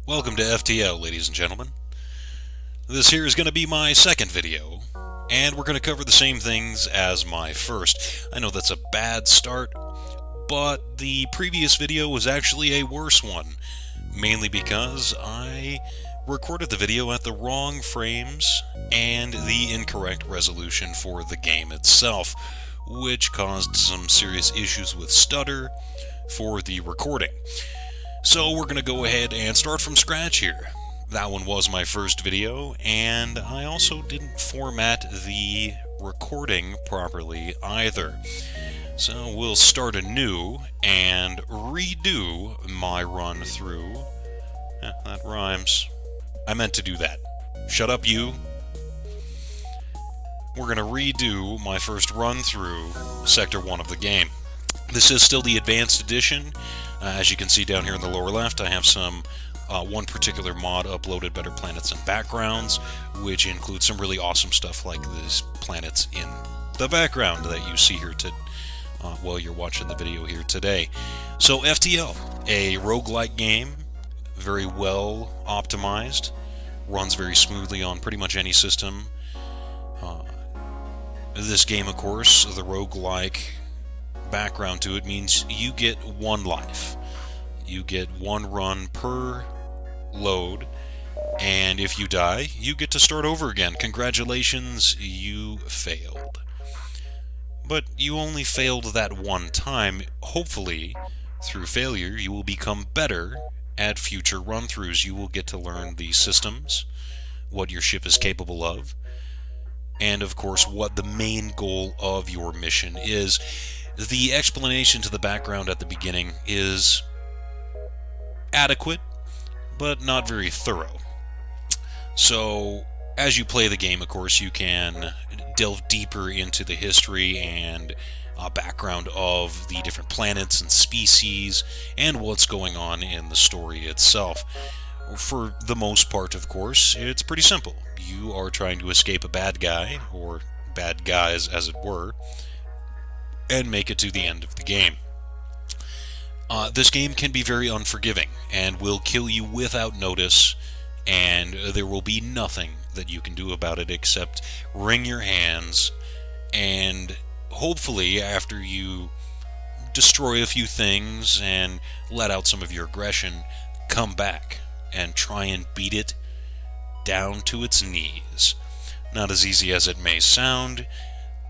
Welcome to FTL, ladies and gentlemen. This here is going to be my second video, and we're going to cover the same things as my first. I know that's a bad start, but the previous video was actually a worse one, mainly because I recorded the video at the wrong frames and the incorrect resolution for the game itself, which caused some serious issues with stutter for the recording. So we're going to go ahead and start from scratch here. That one was my first video, and I also didn't format the recording properly either. So we'll start anew and redo my run through. That rhymes. I meant to do that. Shut up, you. We're going to redo my first run through Sector 1 of the game. This is still the Advanced Edition. As you can see down here in the lower left, I have some one particular mod uploaded, Better Planets and Backgrounds, which includes some really awesome stuff like these planets in the background that you see here while you're watching the video here today. So FTL, a roguelike game, very well optimized, runs very smoothly on pretty much any system. This game, of course, the roguelike background to it means you get one life. You get one run per load, and if you die, you get to start over again. Congratulations, you failed. But you only failed that one time. Hopefully, through failure, you will become better at future run-throughs. You will get to learn the systems, what your ship is capable of, and of course, what the main goal of your mission is. The explanation to the background at the beginning is adequate, but not very thorough. So, as you play the game, of course, you can delve deeper into the history and background of the different planets and species and what's going on in the story itself. For the most part, of course, it's pretty simple. You are trying to escape a bad guy, or bad guys as it were, and make it to the end of the game. This game can be very unforgiving and will kill you without notice, and there will be nothing that you can do about it except wring your hands and hopefully, after you destroy a few things and let out some of your aggression, come back and try and beat it down to its knees. Not as easy as it may sound.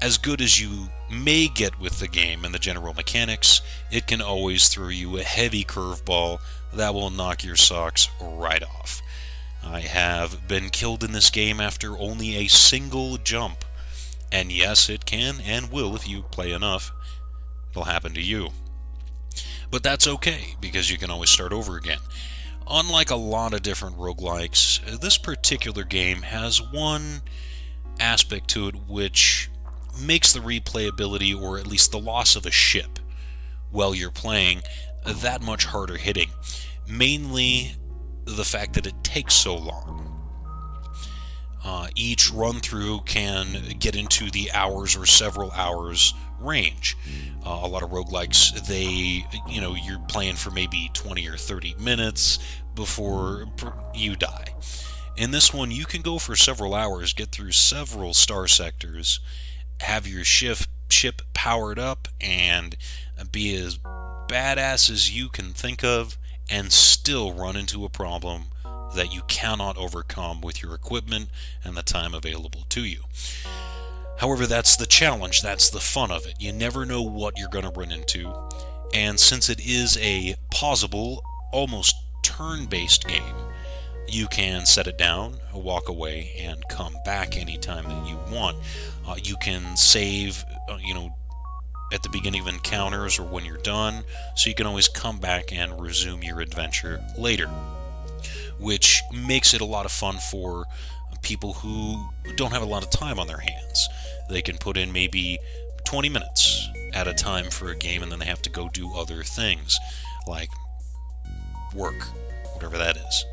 As good as you may get with the game and the general mechanics, it can always throw you a heavy curveball that will knock your socks right off. I have been killed in this game after only a single jump, and yes, it can and will if you play enough. It'll happen to you. But that's okay, because you can always start over again. Unlike a lot of different roguelikes, this particular game has one aspect to it which makes the replayability, or at least the loss of a ship while you're playing, that much harder hitting. Mainly the fact that it takes so long. Each run through can get into the hours or several hours range. A lot of roguelikes, you're playing for maybe 20 or 30 minutes before you die. In this one, you can go for several hours, get through several star sectors, have your ship powered up, and be as badass as you can think of, and still run into a problem that you cannot overcome with your equipment and the time available to you. However, that's the challenge, that's the fun of it. You never know what you're going to run into, and since it is a pausable, almost turn-based game, you can set it down, walk away, and come back anytime that you want. You can save, at the beginning of encounters or when you're done, so you can always come back and resume your adventure later, which makes it a lot of fun for people who don't have a lot of time on their hands. They can put in maybe 20 minutes at a time for a game, and then they have to go do other things, like work, whatever that is.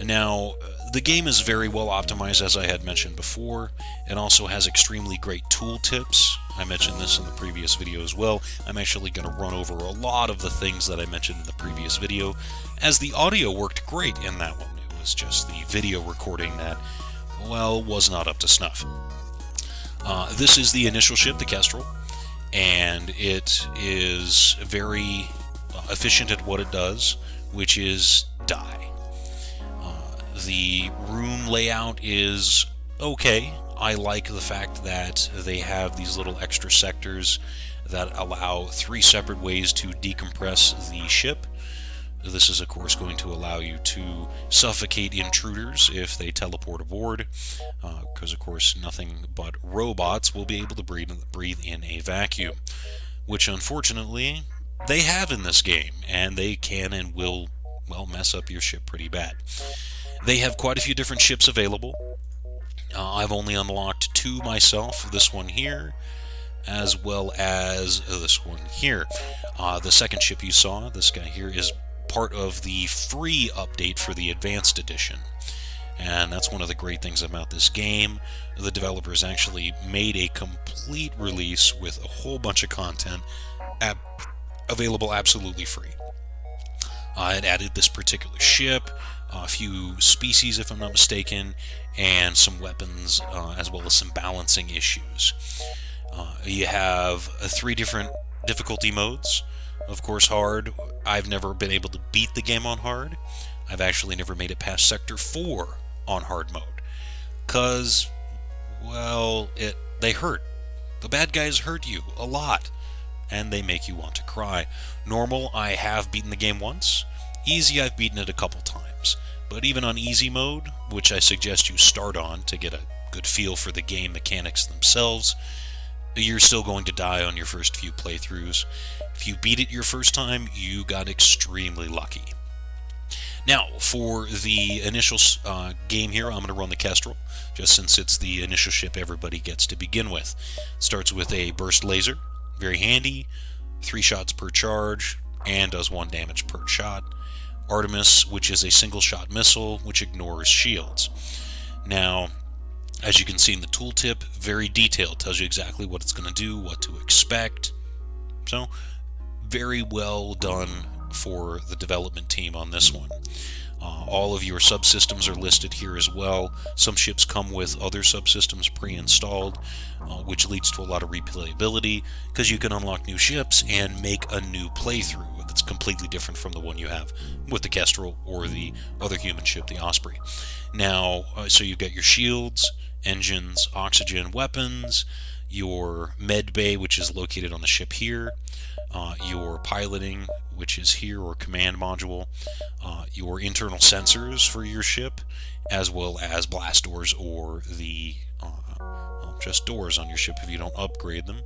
Now, the game is very well optimized, as I had mentioned before. It also has extremely great tooltips. I mentioned this in the previous video as well. I'm actually going to run over a lot of the things that I mentioned in the previous video, as the audio worked great in that one. It was just the video recording that, well, was not up to snuff. This is the initial ship, the Kestrel, and it is very efficient at what it does, which is die. The room layout is okay. I like the fact that they have these little extra sectors that allow 3 separate ways to decompress the ship. This is, of course, going to allow you to suffocate intruders if they teleport aboard, because, of course, nothing but robots will be able to breathe in a vacuum, which, unfortunately, they have in this game, and they can and will, well, mess up your ship pretty bad. They have quite a few different ships available. I've only unlocked 2 myself, this one here, as well as this one here. The second ship you saw, this guy here, is part of the free update for the Advanced Edition. And that's one of the great things about this game. The developers actually made a complete release with a whole bunch of content available absolutely free. It added this particular ship, a few species if I'm not mistaken, and some weapons, as well as some balancing issues. You have 3 different difficulty modes. Of course, hard. I've never been able to beat the game on hard. I've actually never made it past Sector 4 on hard mode. Because, well, they hurt. The bad guys hurt you a lot, and they make you want to cry. Normal, I have beaten the game once. Easy, I've beaten it a couple times. But even on easy mode, which I suggest you start on to get a good feel for the game mechanics themselves, you're still going to die on your first few playthroughs. If you beat it your first time, you got extremely lucky. Now, for the initial game here, I'm going to run the Kestrel, just since it's the initial ship everybody gets to begin with. Starts with a burst laser, very handy, 3 shots per charge, and does 1 damage per shot. Artemis, which is a single-shot missile, which ignores shields. Now, as you can see in the tooltip, very detailed, tells you exactly what it's going to do, what to expect. So, very well done for the development team on this one. All of your subsystems are listed here as well. Some ships come with other subsystems pre-installed, which leads to a lot of replayability, because you can unlock new ships and make a new playthrough that's completely different from the one you have with the Kestrel or the other human ship, the Osprey. Now, so you've got your shields, engines, oxygen, weapons, your med bay, which is located on the ship here, your piloting, which is here, or command module, your internal sensors for your ship, as well as blast doors or the just doors on your ship if you don't upgrade them.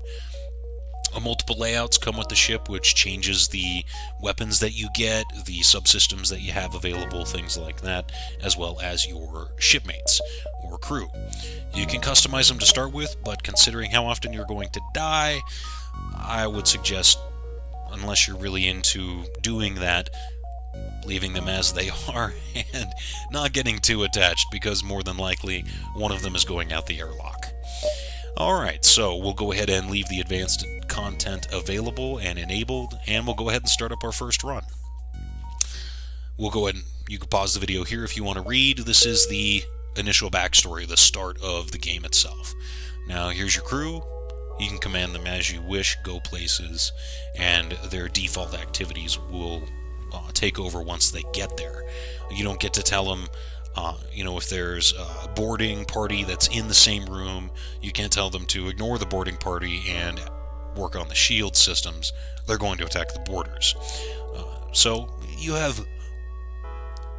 Multiple layouts come with the ship, which changes the weapons that you get, the subsystems that you have available, things like that, as well as your shipmates or crew. You can customize them to start with, but considering how often you're going to die, I would suggest, unless you're really into doing that, leaving them as they are and not getting too attached, because more than likely one of them is going out the airlock. Alright, so we'll go ahead and leave the advanced content available and enabled, and we'll go ahead and start up our first run. We'll go ahead and you can pause the video here if you want to read. This is the initial backstory, the start of the game itself. Now here's your crew. You can command them as you wish, go places, and their default activities will take over once they get there. You don't get to tell them, if there's a boarding party that's in the same room, you can't tell them to ignore the boarding party and work on the shield systems. They're going to attack the boarders. So you have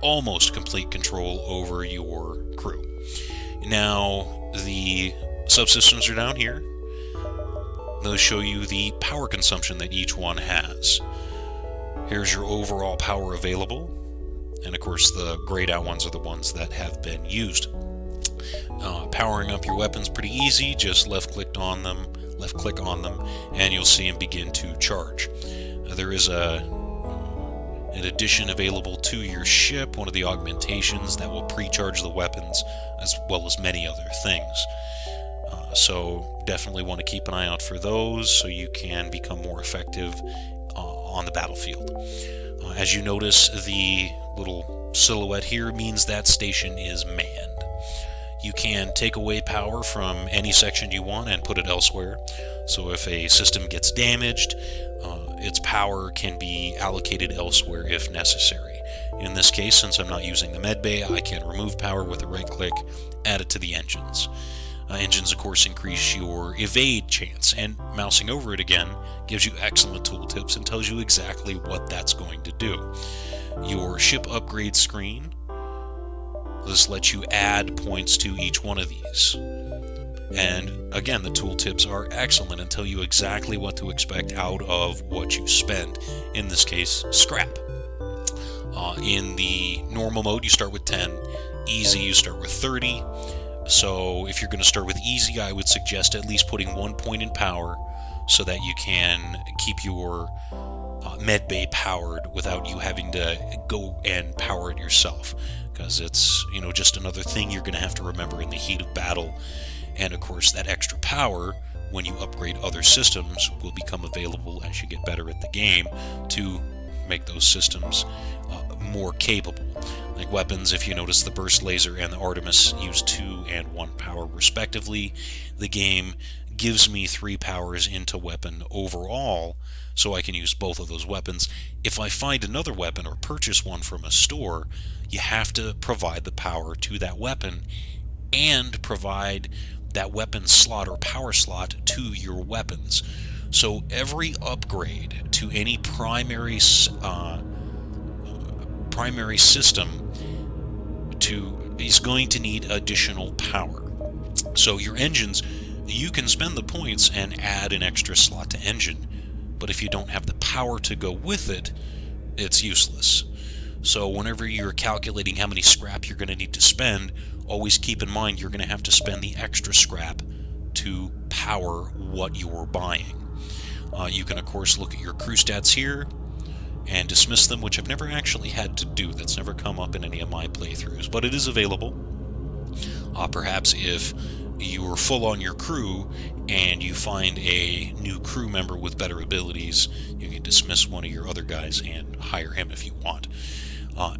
almost complete control over your crew. Now, the subsystems are down here. Those show you the power consumption that each one has. Here's your overall power available. And of course, the grayed out ones are the ones that have been used. Powering up your weapons pretty easy. Just left click on them, and you'll see them begin to charge. There is an addition available to your ship, one of the augmentations that will pre-charge the weapons, as well as many other things. So definitely want to keep an eye out for those so you can become more effective on the battlefield. As you notice, the little silhouette here means that station is manned. You can take away power from any section you want and put it elsewhere. So if a system gets damaged, its power can be allocated elsewhere if necessary. In this case, since I'm not using the med bay, I can remove power with a right click, add it to the engines. Engines, of course, increase your evade chance, and mousing over it again gives you excellent tooltips and tells you exactly what that's going to do. Your ship upgrade screen, this lets you add points to each one of these. And again, the tooltips are excellent and tell you exactly what to expect out of what you spend. In this case, scrap. In the normal mode, you start with 10. Easy, you start with 30. So if you're going to start with easy, I would suggest at least putting 1 point in power so that you can keep your med bay powered without you having to go and power it yourself, because it's, just another thing you're going to have to remember in the heat of battle. And of course, that extra power, when you upgrade other systems, will become available as you get better at the game to make those systems more capable. Like weapons, if you notice, the burst laser and the Artemis use 2 and 1 power respectively. The game gives me 3 powers into weapon overall, so I can use both of those weapons. If I find another weapon or purchase one from a store, you have to provide the power to that weapon and provide that weapon slot or power slot to your weapons. So every upgrade to any primary system is going to need additional power. So your engines, you can spend the points and add an extra slot to engine, but if you don't have the power to go with it, it's useless. So whenever you're calculating how many scrap you're going to need to spend, always keep in mind you're going to have to spend the extra scrap to power what you're buying. You can, of course, look at your crew stats here and dismiss them, which I've never actually had to do. That's never come up in any of my playthroughs, but it is available. Perhaps if you're full on your crew and you find a new crew member with better abilities, you can dismiss one of your other guys and hire him if you want.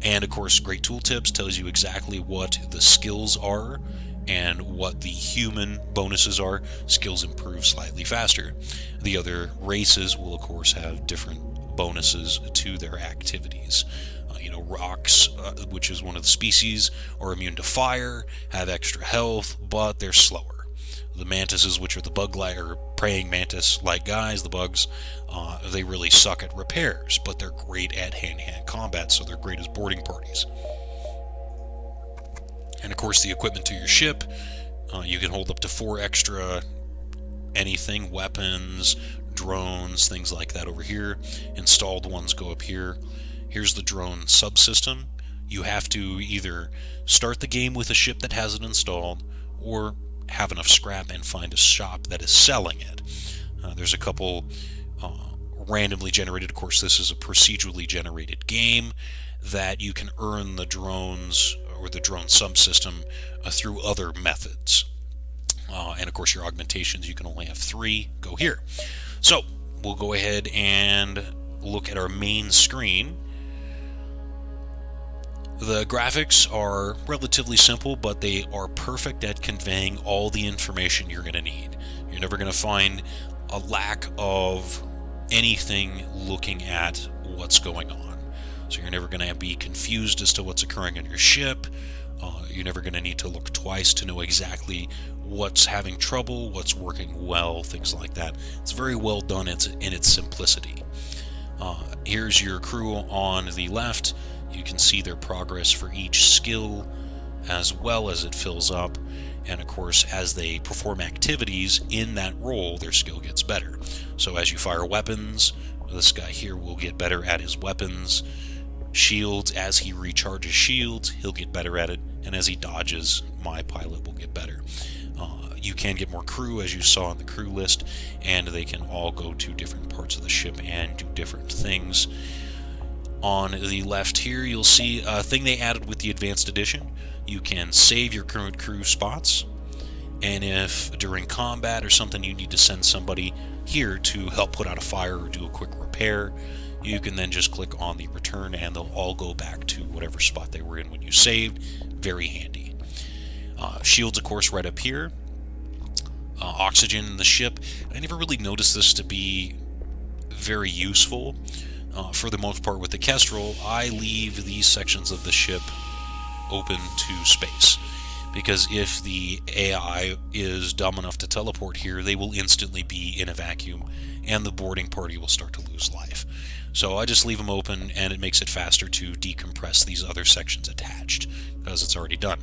And of course, great tooltips tells you exactly what the skills are and what the human bonuses are. Skills improve slightly faster. The other races will, of course, have different bonuses to their activities. Rocks, which is one of the species, are immune to fire, have extra health, but they're slower. The mantises, which are the or praying mantis-like guys, the bugs, they really suck at repairs, but they're great at hand-to-hand combat, so they're great as boarding parties. And of course, the equipment to your ship, you can hold up to 4 extra anything, weapons, drones, things like that over here. Installed ones go up here. Here's the drone subsystem. You have to either start the game with a ship that has it installed or have enough scrap and find a shop that is selling it. There's a couple randomly generated, of course this is a procedurally generated game, that you can earn the drones or the drone subsystem through other methods. And of course your augmentations, you can only have 3, go here. So we'll go ahead and look at our main screen. The graphics are relatively simple, but they are perfect at conveying all the information you're going to need. You're never going to find a lack of anything looking at what's going on. So you're never going to be confused as to what's occurring on your ship. You're never going to need to look twice to know exactly what's having trouble, what's working well, things like that. It's very well done in its simplicity. Here's your crew on the left. You can see their progress for each skill as well as it fills up. And of course, as they perform activities in that role, their skill gets better. So as you fire weapons, this guy here will get better at his weapons. Shields, as he recharges shields, he'll get better at it. And as he dodges, my pilot will get better. You can get more crew, as you saw on the crew list, and they can all go to different parts of the ship and do different things. On the left here, you'll see a thing they added with the Advanced Edition. You can save your current crew spots, And if during combat or something you need to send somebody here to help put out a fire or do a quick repair, you can then just click on the return and they'll all go back to whatever spot they were in when you saved. Very handy. Shields, of course, right up here. Oxygen in the ship. I never really noticed this to be very useful. For the most part with the Kestrel, I leave these sections of the ship open to space. Because if the AI is dumb enough to teleport here, they will instantly be in a vacuum, and the boarding party will start to lose life. So I just leave them open, and it makes it faster to decompress these other sections attached, because it's already done.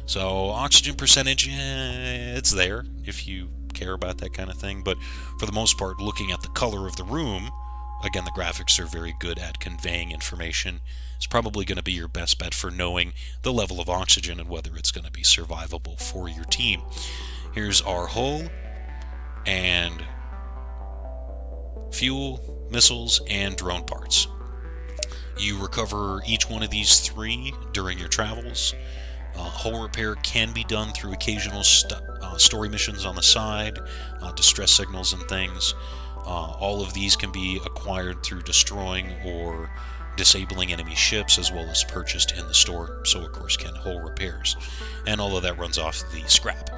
So oxygen percentage, it's there, if you care about that kind of thing. But for the most part, looking at the color of the room, again, the graphics are very good at conveying information. It's probably going to be your best bet for knowing the level of oxygen and whether it's going to be survivable for your team. Here's our hull and fuel, missiles, and drone parts. You recover each one of these 3 during your travels. Hull repair can be done through occasional story missions on the side, distress signals and things. All of these can be acquired through destroying or disabling enemy ships, as well as purchased in the store, so of course can hull repairs. And all of that runs off the scrap.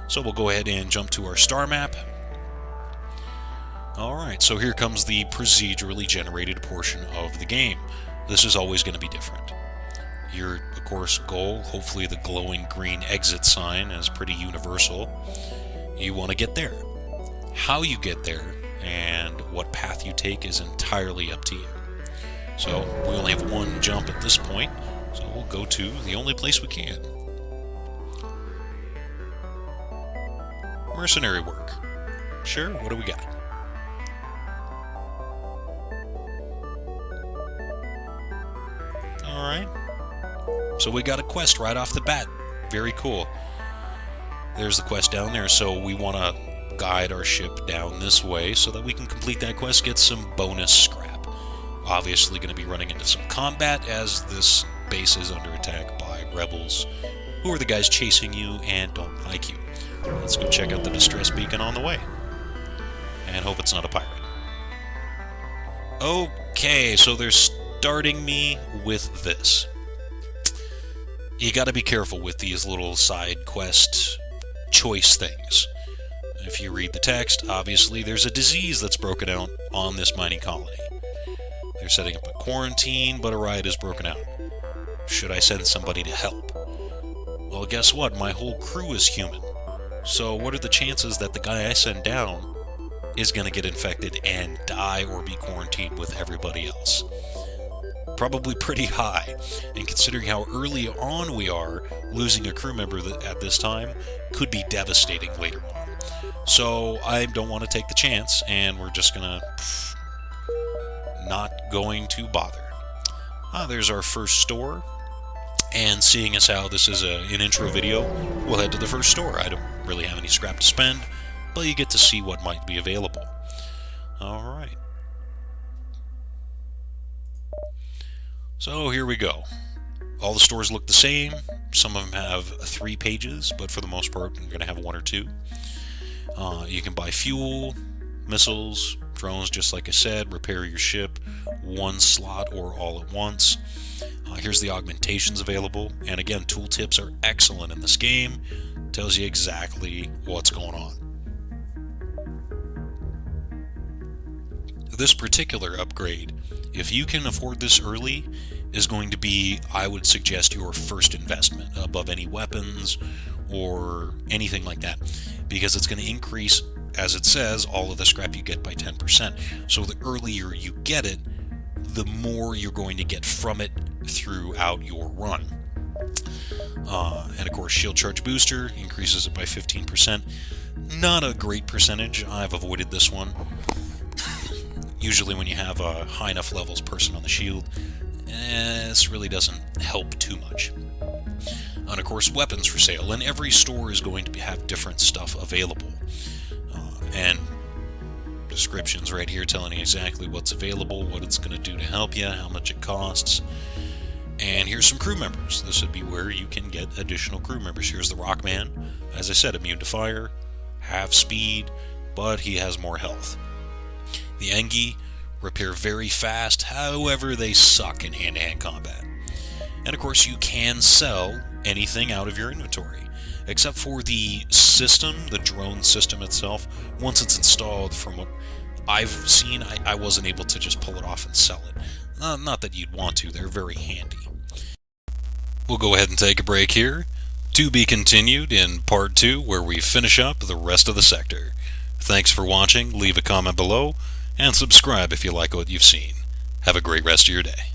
So we'll go ahead and jump to our star map. Alright, so here comes the procedurally generated portion of the game. This is always going to be different. Your, of course, goal, hopefully the glowing green exit sign, is pretty universal. You want to get there. How you get there and what path you take is entirely up to you. So we only have one jump at this point, so we'll go to the only place we can. Mercenary work. Sure, what do we got? Alright. So we got a quest right off the bat. Very cool. There's the quest down there, so we want to guide our ship down this way so that we can complete that quest, get some bonus scrap. Obviously going to be running into some combat as this base is under attack by rebels, who are the guys chasing you and don't like you. Let's go check out the distress beacon on the way, and hope it's not a pirate. Okay, so they're starting me with this. You got to be careful with these little side quest choice things. If you read the text, obviously there's a disease that's broken out on this mining colony. They're setting up a quarantine, but a riot has broken out. Should I send somebody to help? Well, guess what? My whole crew is human. So what are the chances that the guy I send down is going to get infected and die or be quarantined with everybody else? Probably pretty high. And considering how early on we are, losing a crew member at this time could be devastating later on. So I don't want to take the chance, and we're just going to... not going to bother. There's our first store, and seeing as how this is an intro video, we'll head to the first store. I don't really have any scrap to spend, but you get to see what might be available. Alright. So here we go. All the stores look the same. Some of them have 3 pages, but for the most part, you're going to have 1 or 2. You can buy fuel, missiles, drones, just like I said, repair your ship, 1 slot or all at once. Here's the augmentations available, and again, tooltips are excellent in this game. Tells you exactly what's going on. This particular upgrade, if you can afford this early, is going to be, I would suggest, your first investment above any weapons or anything like that, because it's going to increase, as it says, all of the scrap you get by 10%. So the earlier you get it, the more you're going to get from it throughout your run. And of course, shield charge booster increases it by 15%. Not a great percentage. I've avoided this one. Usually when you have a high enough levels person on the shield, this really doesn't help too much. And of course, weapons for sale, and every store is going to have different stuff available. And descriptions right here telling you exactly what's available, what it's going to do to help you, how much it costs. And here's some crew members. This would be where you can get additional crew members. Here's the Rockman. As I said, immune to fire, half speed, but he has more health. The Engi repair very fast, however they suck in hand-to-hand combat. And of course you can sell anything out of your inventory, except for the system, the drone system itself. Once it's installed, from what I've seen, I wasn't able to just pull it off and sell it. Not that you'd want to, they're very handy. We'll go ahead and take a break here. To be continued in part 2, where we finish up the rest of the sector. Thanks for watching, leave a comment below, and subscribe if you like what you've seen. Have a great rest of your day.